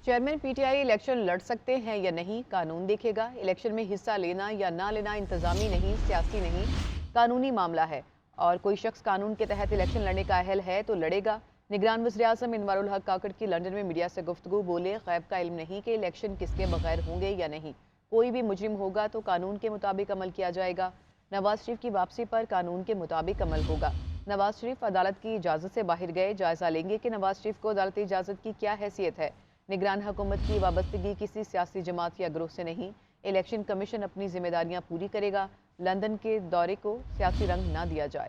Chairman P T I election لڑ سکتے ہیں یا نہیں، قانون دیکھے گا۔ الیکشن میں حصہ لینا یا نہ لینا انتظامی نہیں، سیاسی نہیں، قانونی معاملہ ہے، اور کوئی شخص قانون کے تحت الیکشن لڑنے کا اہل ہے تو لڑے گا۔ نگران وزیر اعظم انوار الحق کاکڑ کی لندن میں میڈیا سے گفتگو، بولے غیب کا علم نہیں کہ الیکشن کس کے بغیر ہوں گے یا نہیں، کوئی بھی مجرم ہوگا تو قانون کے مطابق عمل کیا جائے گا۔ نواز شریف کی واپسی پر قانون کے مطابق عمل ہوگا۔ نواز شریف عدالت کی اجازت سے باہر گئے، جائزہ لیں گے کہ نواز شریف کو عدالتی اجازت کی کیا حیثیت ہے۔ نگران حکومت کی وابستگی کسی سیاسی جماعت یا گروہ سے نہیں، الیکشن کمیشن اپنی ذمہ داریاں پوری کرے گا۔ لندن کے دورے کو سیاسی رنگ نہ دیا جائے۔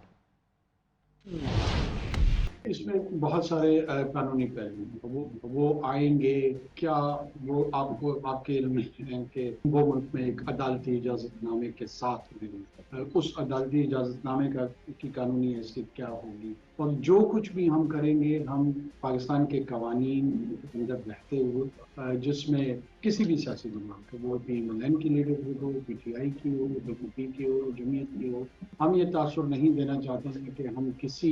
اس میں بہت سارے قانونی پہلو وہ آئیں گے کیا، وہ آپ کے علم میں ہے کہ وہ ملک میں ایک عدالتی اجازت نامے کے ساتھ اس عدالتی اجازت نامے کی قانونی حیثیت کیا ہوگی، اور جو کچھ بھی ہم کریں گے ہم پاکستان کے قوانین اندر رہتے ہوئے، جس میں کسی بھی سیاسی جماعت کا، وہ پی ایم ایل این کی leadership who, P T I کی ہو، پی پی پی کی ہو، جمعیت کی ہو، ہم یہ تاثر نہیں دینا چاہتے ہیں کہ ہم کسی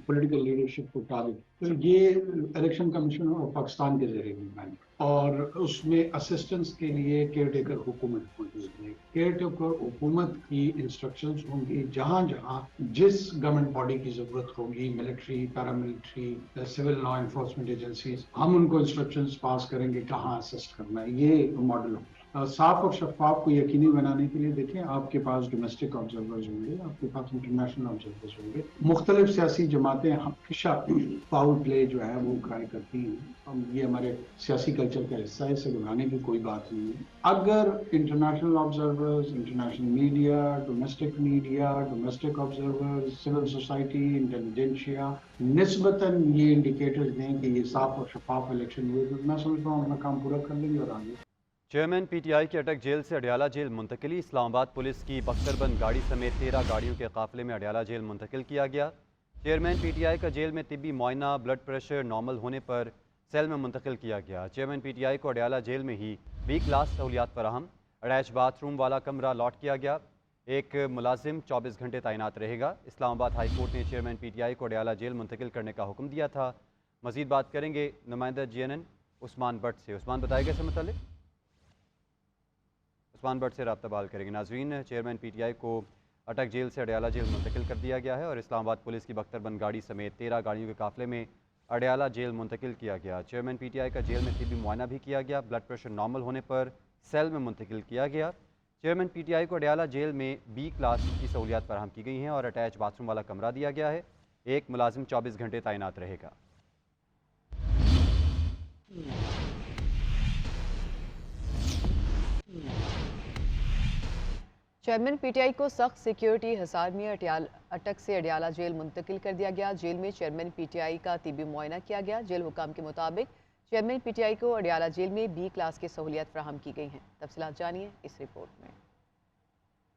پولیٹیکل لیڈرشپ کو ٹارگٹ۔ تو یہ الیکشن کمیشن اور پاکستان کے زیر نگرانی اور اس میں اسسٹنس کے لیے کیئر ٹیکر حکومت موجود ہے۔ کیئر ٹیکر حکومت کی انسٹرکشنز ہوں گی، جہاں جہاں جس گورنمنٹ باڈی کی ضرورت ہوگی، military, paramilitary, civil law enforcement agencies, ہم ان کو انسٹرکشنز پاس کریں گے کہاں اسسٹ کرنا ہے۔ یہ ماڈل ہوگا صاف اور شفاف کو یقینی بنانے کے لیے۔ دیکھیں، آپ کے پاس ڈومیسٹک آبزرورز ہوں گے، آپ کے پاس انٹرنیشنل آبزرورز ہوں گے، مختلف سیاسی جماعتیں ہمیشہ فاؤل پلے جو ہے وہ ٹرائی کرتی ہیں، یہ ہمارے سیاسی کلچر کا حصہ ہے، اسے گھبرانے کی کوئی بات نہیں ہے۔ اگر international observers, international media, domestic observers, civil society, intelligentsia نسبتاً یہ انڈیکیٹرز دیں کہ یہ صاف اور شفاف الیکشن ہوئے، تو میں سمجھتا ہوں اپنا کام پورا کر لیں گے اور آگے۔ چیئرمین پی ٹی آئی کی اٹک جیل سے اڈیالہ جیل منتقلی، اسلام آباد پولیس کی بختر بند گاڑی سمیت 13 گاڑیوں کے قافلے میں اڈیالہ جیل منتقل کیا گیا۔ چیئرمین پی ٹی آئی کا جیل میں طبی معائنہ، بلڈ پریشر نارمل ہونے پر سیل میں منتقل کیا گیا۔ چیئرمین پی ٹی آئی کو اڈیالہ جیل میں ہی بی کلاس سہولیات فراہم، اٹیچ باتھ روم والا کمرہ الاٹ کیا گیا۔ ایک ملازم 24 گھنٹے تعینات رہے گا۔ اسلام آباد ہائی کورٹ نے چیئرمین پی ٹی آئی کو اڈیالہ جیل منتقل کرنے کا حکم دیا تھا۔ مزید بات کریں گے نمائندہ جی این این عثمان بٹ سے۔ عثمان، بتائے گا اس سے متعلق؟ عثمان بٹ سے رابطہ بحال کریں گے۔ ناظرین، چیئرمین پی ٹی آئی کو اٹک جیل سے اڈیالہ جیل منتقل کر دیا گیا ہے اور اسلام آباد پولیس کی بختر بند گاڑی سمیت 13 گاڑیوں کے قافلے میں اڈیالہ جیل منتقل کیا گیا۔ چیئرمین پی ٹی آئی کا جیل میں طبی معائنہ بھی کیا گیا، بلڈ پریشر نارمل ہونے پر سیل میں منتقل کیا گیا۔ چیئرمین پی ٹی آئی کو اڈیالہ جیل میں بی کلاس کی سہولیات فراہم کی گئی ہیں اور اٹیچ باتھ روم والا کمرہ دیا گیا ہے۔ ایک ملازم 24 گھنٹے تعینات رہے گا۔ چیئرمین پی ٹی آئی کو سخت سیکیورٹی حصار میں اٹک سے اڈیالہ جیل منتقل کر دیا گیا۔ جیل میں چیئرمین پی ٹی آئی کا طبی معائنہ کیا گیا۔ جیل حکام کے مطابق چیئرمین پی ٹی آئی کو اڈیالہ جیل میں بی کلاس کی سہولیات فراہم کی گئی ہیں۔ تفصیلات جانیے اس رپورٹ میں۔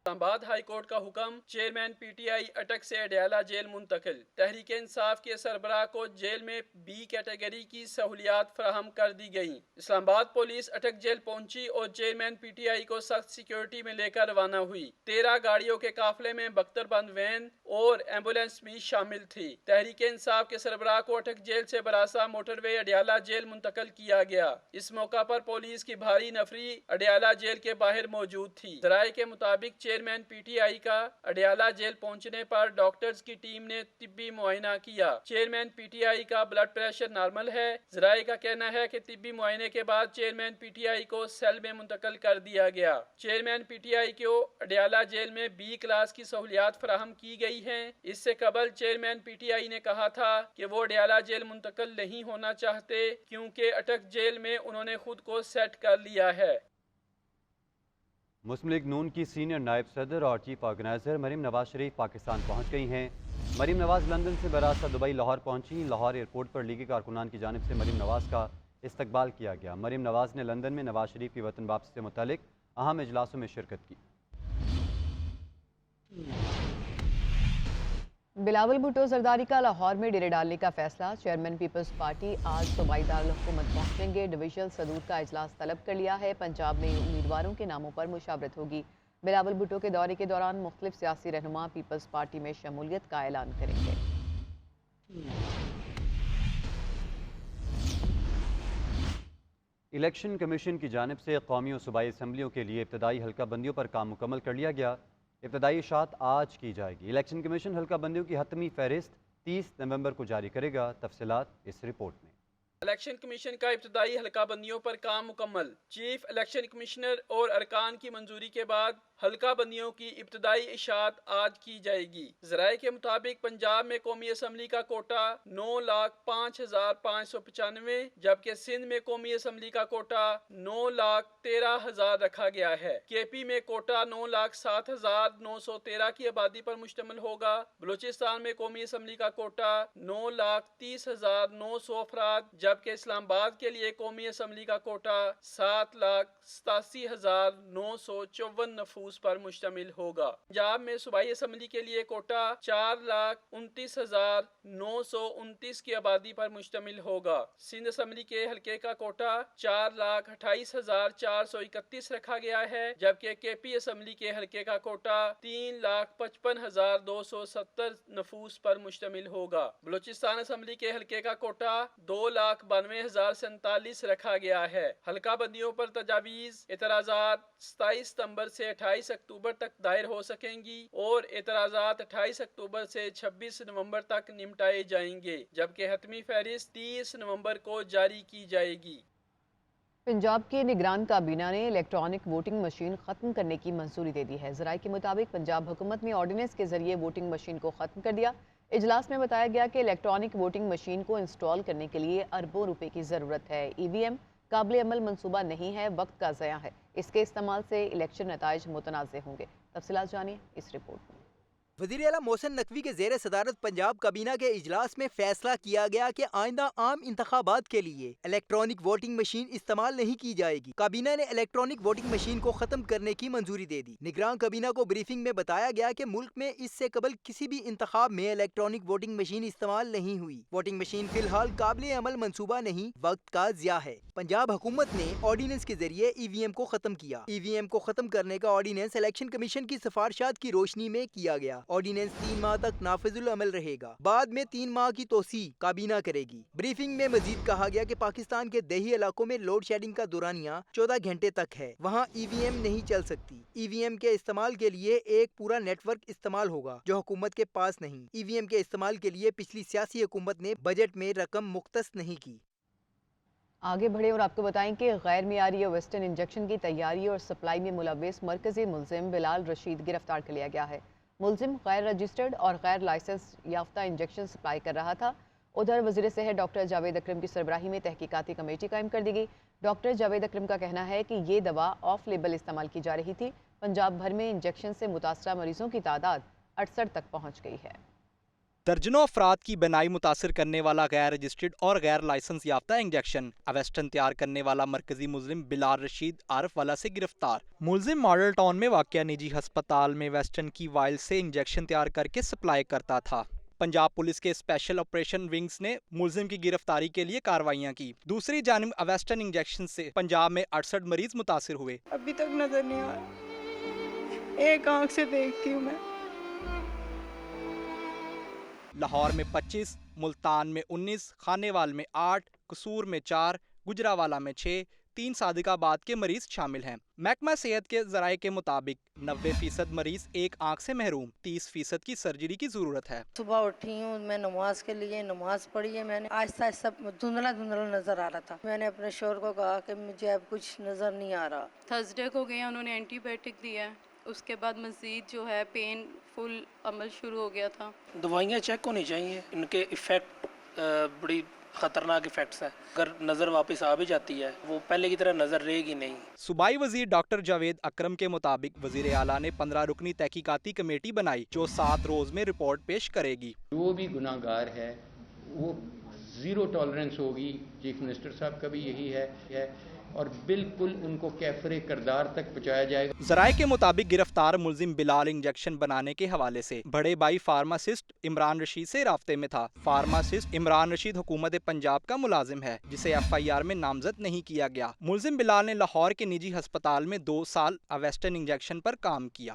اسلام آباد ہائی کورٹ کا حکم، چیئرمین پی ٹی آئی اٹک سے اڈیالہ جیل منتقل۔ تحریک انصاف کے سربراہ کو جیل میں بی کیٹیگری کی سہولیات فراہم کر دی گئیں۔ اسلام آباد پولیس اٹک جیل پہنچی اور چیئرمین پی ٹی آئی کو سخت سیکیورٹی میں لے کر روانہ ہوئی۔ 13 گاڑیوں کے قافلے میں بختر بند وین اور ایمبولینس بھی شامل تھی۔ تحریک انصاف کے سربراہ کو اٹک جیل سے براسا موٹر وے اڈیالہ جیل منتقل کیا گیا۔ اس موقع پر پولیس کی بھاری نفری اڈیالہ جیل کے باہر موجود تھی۔ ذرائع کے مطابق چیئرمین پی ٹی آئی کا اڈیالہ جیل پہنچنے پر ڈاکٹرز کی ٹیم نے طبی معائنہ کیا۔ چیئرمین پی ٹی آئی کا بلڈ پریشر نارمل ہے۔ ذرائع کا کہنا ہے کہ طبی معائنے کے بعد چیئرمین پی ٹی آئی کو سیل میں منتقل کر دیا گیا۔ چیئرمین پی ٹی آئی کو اڈیالہ جیل میں بی کلاس کی سہولیات فراہم کی گئی ہیں۔ اس سے قبل چیئرمین پی ٹی آئی نے کہا تھا کہ وہ اڈیالہ جیل منتقل نہیں ہونا چاہتے کیونکہ اٹک جیل میں انہوں نے خود کو سیٹ کر لیا ہے۔ مسلم لیگ نون کی سینئر نائب صدر اور چیف آرگنائزر مریم نواز شریف پاکستان پہنچ گئی ہیں۔ مریم نواز لندن سے براسہ دبئی لاہور پہنچیں۔ لاہور ایئرپورٹ پر لیگی کارکنان کی جانب سے مریم نواز کا استقبال کیا گیا۔ مریم نواز نے لندن میں نواز شریف کی وطن واپسی سے متعلق اہم اجلاسوں میں شرکت کی۔ بلاول بھٹو زرداری کا لاہور میں ڈیرے ڈالنے کا فیصلہ۔ چیئرمین پیپلز پارٹی آج صوبائی دارالحکومت پہنچیں گے۔ ڈویژنل صدور کا اجلاس طلب کر لیا ہے۔ پنجاب میں امیدواروں کے ناموں پر مشاورت ہوگی۔ بلاول بھٹو کے دورے کے دوران مختلف سیاسی رہنما پیپلز پارٹی میں شمولیت کا اعلان کریں گے۔ الیکشن کمیشن کی جانب سے قومی و صوبائی اسمبلیوں کے لیے ابتدائی حلقہ بندیوں پر کام مکمل کر لیا گیا۔ ابتدائی اشاعت آج کی جائے گی۔ الیکشن کمیشن حلقہ بندیوں کی حتمی فہرست 30 نومبر کو جاری کرے گا۔ تفصیلات اس رپورٹ میں۔ الیکشن کمیشن کا ابتدائی حلقہ بندیوں پر کام مکمل۔ چیف الیکشن کمشنر اور ارکان کی منظوری کے بعد حلقہ بندیوں کی ابتدائی اشاعت آج کی جائے گی۔ ذرائع کے مطابق پنجاب میں قومی اسمبلی کا کوٹا 9,05,595 جبکہ سندھ میں قومی اسمبلی کا کوٹا 9,13,000 رکھا گیا ہے۔ کے پی میں کوٹا 9,07,913 کی آبادی پر مشتمل ہوگا۔ بلوچستان میں قومی اسمبلی کا کوٹا 9,30,900 افراد جبکہ اسلام آباد کے لیے قومی اسمبلی کا کوٹا 7,87,954 نفوس پر مشتمل ہوگا۔ پنجاب میں صوبائی اسمبلی کے لیے کوٹا 4,29,929 کی آبادی پر مشتمل ہوگا۔ سندھ اسمبلی کے حلقے کا کوٹا 4,28,431 رکھا گیا ہے جبکہ کے پی اسمبلی کے حلقے کا کوٹا 3,55,270 نفوس پر مشتمل ہوگا۔ بلوچستان اسمبلی کے حلقے کا کوٹا 2,92,047 رکھا گیا ہے۔ حلقہ بندیوں پر تجاویز اعتراضات 27 ستمبر سے 28 اکتوبر تک دائر ہو سکیں گی اور اعتراضات 28 اکتوبر سے 26 نومبر تک نمٹائے جائیں گے جبکہ حتمی فہرست 30 نومبر کو جاری کی جائے گی۔ پنجاب کے نگران کابینہ نے الیکٹرانک ووٹنگ مشین ختم کرنے کی منظوری دے دی ہے۔ ذرائع کے مطابق پنجاب حکومت نے آرڈیننس کے ذریعے ووٹنگ مشین کو ختم کر دیا۔ اجلاس میں بتایا گیا کہ الیکٹرانک ووٹنگ مشین کو انسٹال کرنے کے لیے اربوں روپے کی ضرورت ہے۔ ای وی ایم قابل عمل منصوبہ نہیں ہے، وقت کا ضیاع ہے۔ اس کے استعمال سے الیکشن نتائج متنازع ہوں گے۔ تفصیلات جانیں اس رپورٹ میں۔ وزیر اعلیٰ محسن نقوی کے زیر صدارت پنجاب کابینہ کے اجلاس میں فیصلہ کیا گیا کہ آئندہ عام انتخابات کے لیے الیکٹرانک ووٹنگ مشین استعمال نہیں کی جائے گی۔ کابینہ نے الیکٹرانک ووٹنگ مشین کو ختم کرنے کی منظوری دے دی۔ نگران کابینہ کو بریفنگ میں بتایا گیا کہ ملک میں اس سے قبل کسی بھی انتخاب میں الیکٹرانک ووٹنگ مشین استعمال نہیں ہوئی۔ ووٹنگ مشین فی الحال قابل عمل منصوبہ نہیں، وقت کا ضیاع ہے۔ پنجاب حکومت نے آرڈیننس کے ذریعے ای وی ایم کو ختم کیا۔ ای وی ایم کو ختم کرنے کا آرڈیننس الیکشن کمیشن کی سفارشات کی روشنی میں کیا گیا۔ آرڈیننس 3 ماہ تک نافذ العمل رہے گا، بعد میں 3 ماہ کی توسیع کابینہ کرے گی۔ بریفنگ میں مزید کہا گیا کہ پاکستان کے دیہی علاقوں میں لوڈ شیڈنگ کا دورانیہ 14 گھنٹے تک ہے، وہاں ای وی ایم نہیں چل سکتی۔ ای وی ایم کے استعمال کے لیے ایک پورا نیٹ ورک استعمال ہوگا جو حکومت کے پاس نہیں۔ ای وی ایم کے استعمال کے لیے پچھلی سیاسی حکومت نے بجٹ میں رقم مختص نہیں کی۔ آگے بڑھے اور آپ کو بتائیں کہ غیر معیاری ویسٹرن انجیکشن کی تیاری اور سپلائی میں ملوث مرکزی ملزم بلال رشید گرفتار کر لیا گیا ہے۔ ملزم غیر رجسٹرڈ اور غیر لائسنس یافتہ انجیکشن سپلائی کر رہا تھا۔ ادھر وزیر صحت ڈاکٹر جاوید اکرم کی سربراہی میں تحقیقاتی کمیٹی قائم کر دی گئی۔ ڈاکٹر جاوید اکرم کا کہنا ہے کہ یہ دوا آف لیبل استعمال کی جا رہی تھی۔ پنجاب بھر میں انجیکشن سے متاثرہ مریضوں کی تعداد 68 تک پہنچ گئی ہے۔ درجنوں افراد کی بینائی متاثر کرنے والا غیر رجسٹرڈ اور غیر لائسنس یافتہ انجیکشن اویسٹن تیار کرنے والا مرکزی ملزم بلال رشید عارف والا سے گرفتار۔ ملزم ماڈل ٹاؤن میں واقع نجی ہسپتال میں ویسٹن کی وائل سے انجیکشن تیار کر کے سپلائی کرتا تھا۔ پنجاب پولیس کے اسپیشل آپریشن ونگز نے ملزم کی گرفتاری کے لیے کارروائیاں کی۔ دوسری جانب اویسٹن انجیکشن سے پنجاب میں 68 مریض متاثر ہوئے۔ ابھی تک نظر نہیں آیا، ایک آنکھ سے دیکھتی ہوں میں۔ لاہور میں 25، ملتان میں 19، خانیوال میں 8، قصور میں 4، گجراوالا میں 6، 3 صادق آباد کے مریض شامل ہیں۔ محکمہ صحت کے ذرائع کے مطابق 90% مریض ایک آنکھ سے محروم، 30% کی سرجری کی ضرورت ہے۔ صبح اٹھی ہوں میں نماز کے لیے، نماز پڑھی ہے میں نے، آہستہ آہستہ دھندلا دھندلا نظر آ رہا تھا۔ میں نے اپنے شوہر کو کہا کہ مجھے اب کچھ نظر نہیں آ رہا۔ تھرسڈے کو گئے، انہوں نے اینٹی بائیوٹک دیا ہے، اس کے بعد مزید جو ہے پین فل عمل شروع ہو گیا تھا۔ دوائیاں چیک ہونی چاہیے، ان کے ایفیکٹ بڑی خطرناک ایفیکٹس ہیں، اگر نظر واپس آ بھی جاتی ہے وہ پہلے کی طرح نظر رہے گی نہیں۔ صوبائی وزیر ڈاکٹر جاوید اکرم کے مطابق وزیر اعلیٰ نے 15 رکنی تحقیقاتی کمیٹی بنائی جو 7 روز میں رپورٹ پیش کرے گی۔ جو بھی گناہ گار ہے وہ زیرو ٹالرنس ہوگی، چیف منسٹر صاحب کا بھی یہی ہے اور بالکل ان کو کیفر کردار تک پہنچایا جائے گا۔ ذرائع کے مطابق گرفتار ملزم بلال انجیکشن بنانے کے حوالے سے بڑے بھائی فارماسسٹ عمران رشید سے رابطے میں تھا۔ فارماسسٹ عمران رشید حکومت پنجاب کا ملازم ہے جسے ایف آئی آر میں نامزد نہیں کیا گیا۔ ملزم بلال نے لاہور کے نجی ہسپتال میں 2 سال اویسٹن انجیکشن پر کام کیا۔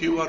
QR